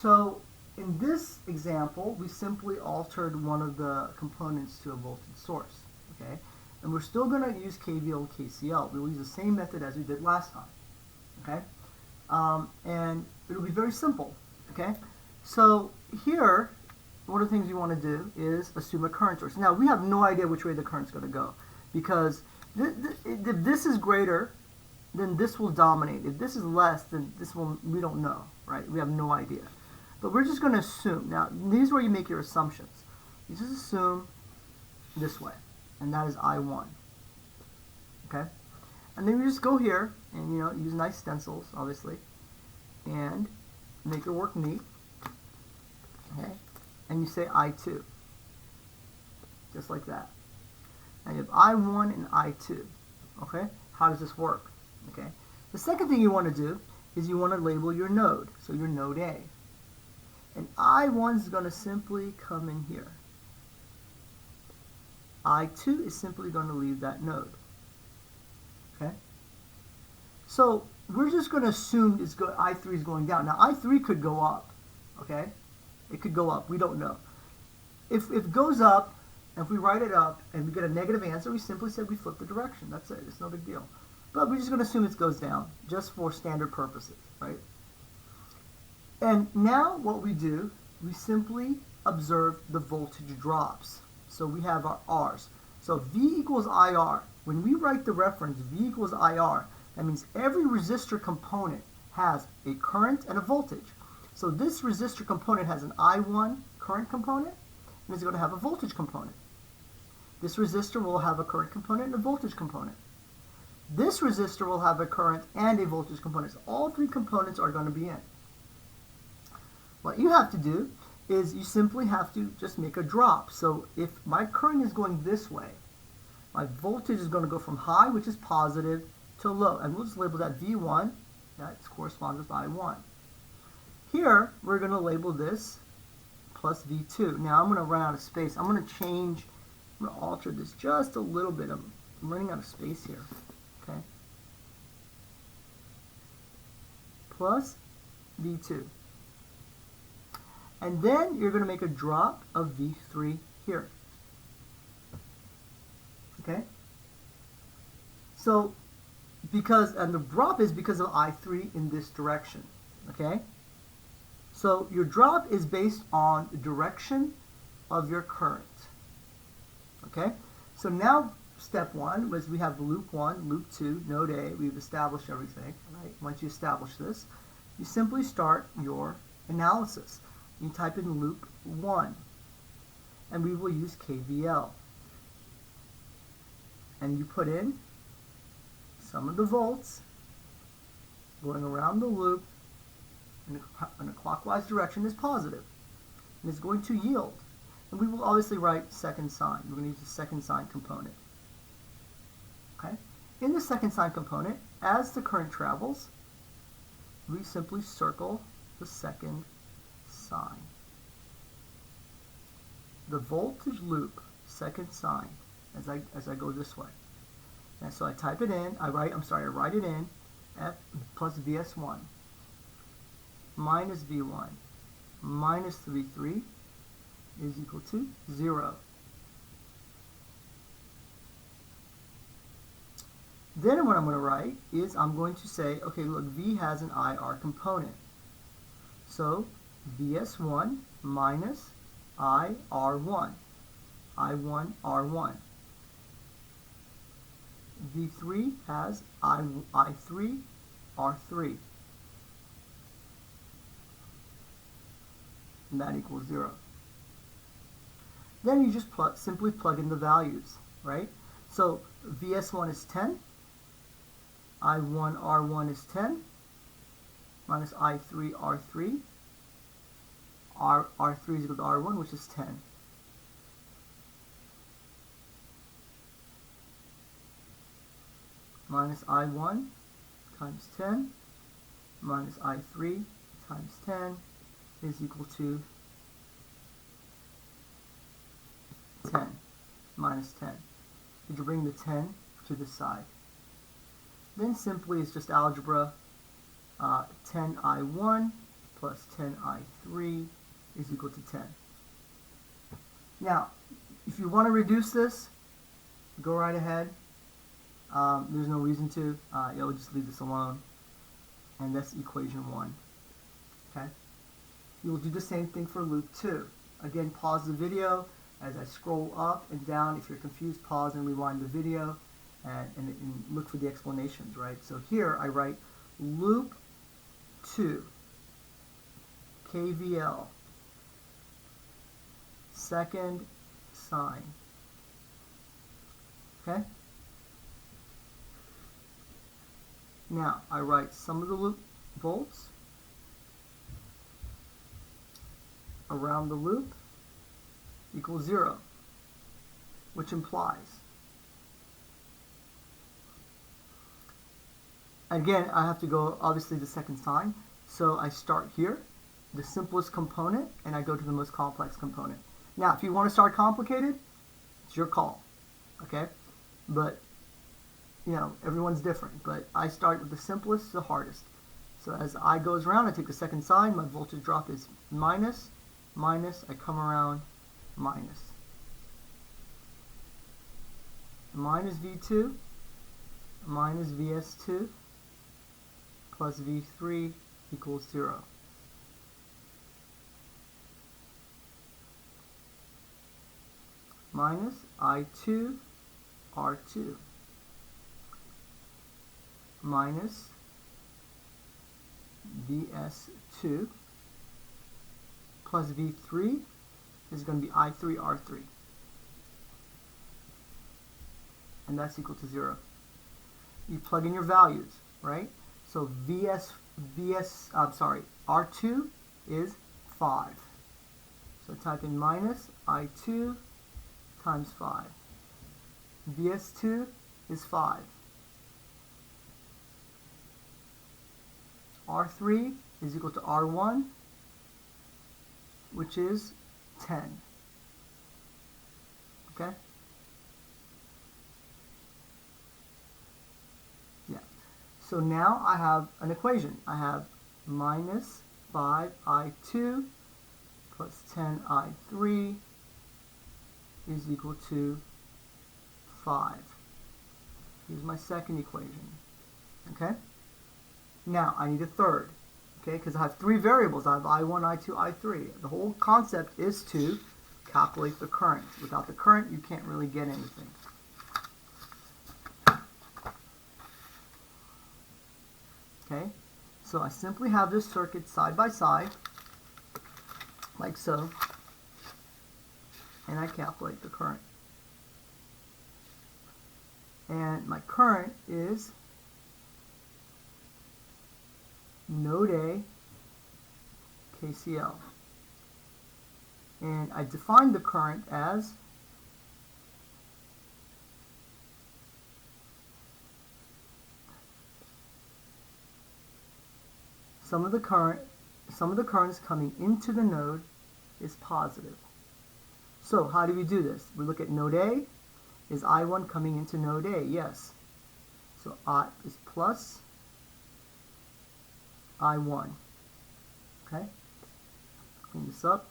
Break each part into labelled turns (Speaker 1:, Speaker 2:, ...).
Speaker 1: So in this example, we simply altered one of the components to a voltage source, okay? And we're still going to use KVL and KCL. We'll use the same method as we did last time, okay? And it'll be very simple, okay? So here, one of the things you want to do is assume a current source. Now, we have no idea which way the current's going to go, because if this is greater, then this will dominate. If this is less, then this will, we don't know, right? We have no idea. But we're just going to assume. Now, these are where you make your assumptions. You just assume this way, and that is I1, okay? And then you just go here and, you know, use nice stencils, obviously, and make your work neat, okay? And you say I2, just like that. And you have I1 and I2, okay? How does this work? Okay. The second thing you want to do is you want to label your node. So your node A. And I1 is going to simply come in here. I2 is simply going to leave that node. Okay. So we're just going to assume I3 is going down. Now I3 could go up. Okay. It could go up. We don't know. If it goes up, and if we write it up and we get a negative answer, we simply say we flip the direction. That's it. It's no big deal. But we're just going to assume it goes down, just for standard purposes, right? And now what we do, we simply observe the voltage drops. So we have our R's. So V equals IR. When we write the reference V equals IR, that means every resistor component has a current and a voltage. So this resistor component has an I1 current component, and it's going to have a voltage component. This resistor will have a current component and a voltage component. This resistor will have a current and a voltage component. So all three components are going to be in. What you have to do is you simply have to just make a drop. So if my current is going this way, my voltage is going to go from high, which is positive, to low. And we'll just label that V1. That corresponds with I1. Here, we're going to label this plus V2. Now I'm going to run out of space. I'm going to alter this just a little bit. I'm running out of space here. Okay. Plus V2. And then you're going to make a drop of V3 here. Okay? So, and the drop is because of I3 in this direction. Okay? So your drop is based on the direction of your current. Okay? So now step one was we have loop 1, loop 2, node A. We've established everything. Right? Once you establish this, you simply start your analysis. You type in loop 1, and we will use KVL. And you put in some of the volts going around the loop in a clockwise direction is positive, and it's going to yield. And we will obviously write second sign. We're going to use the second sign component. Okay? In the second sign component, as the current travels, we simply circle the second sign. The voltage loop, second sign, as I go this way. And so I type it in, I write it in, F plus Vs1 minus V1 minus V3 is equal to 0. Then what I'm going to write is I'm going to say, okay, look, V has an IR component. So Vs1 minus IR1, I1 R1. V3 has I3 R3. And that equals 0. Then you just simply plug in the values, right? So Vs1 is 10, I1 R1 is 10, minus I3 R3, R3 is equal to R1, which is 10. Minus I1 times 10 minus I3 times 10 is equal to 10 minus 10. Did you bring the 10 to the side? Then simply it's just algebra. 10I1 plus 10I3 is equal to 10. Now, if you want to reduce this, go right ahead. There's no reason to. You'll just leave this alone. And that's equation 1. Okay? You will do the same thing for loop 2. Again, pause the video as I scroll up and down. If you're confused, pause and rewind the video and look for the explanations, right? So here I write loop 2, KVL, second sign. Okay? Now I write sum of the loop volts around the loop equals 0, which implies, again, I have to go obviously the second sign, so I start here, the simplest component, and I go to the most complex component. Now, if you want to start complicated, it's your call, okay? But, you know, everyone's different, but I start with the simplest to the hardest. So as I goes around, I take the second sign, my voltage drop is minus, minus, I come around, minus. Minus V2, minus VS2, plus V3 equals 0. Minus I2, R2, minus VS2, plus V3 is going to be I3, R3. And that's equal to 0. You plug in your values, right? So R2 is 5. So type in minus I2 times 5. VS2 is 5. R3 is equal to R1, which is 10. Okay? Yeah. So now I have an equation. I have minus 5I2 plus 10I3 is equal to 5. Here's my second equation. Okay? Now I need a third. Okay? Because I have 3 variables. I have I1, I2, I3. The whole concept is to calculate the current. Without the current, you can't really get anything. Okay? So I simply have this circuit side by side, like so, and I calculate the current. And my current is node A, KCL. And I define the current as some of the currents coming into the node is positive. So how do we do this? We look at node A. Is I1 coming into node A? Yes. So I is plus I1. Okay? Clean this up.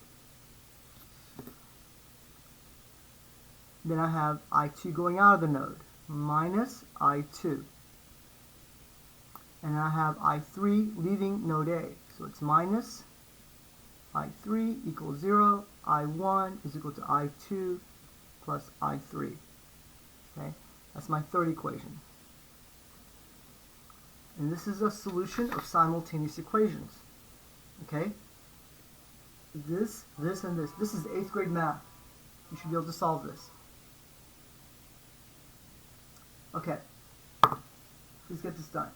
Speaker 1: Then I have I2 going out of the node, minus I2. And I have I3 leaving node A. So it's minus I3 equals 0. I1 is equal to I2 plus I3. Okay? That's my third equation. And this is a solution of simultaneous equations. Okay? This, and this. This is 8th grade math. You should be able to solve this. Okay. Please get this done.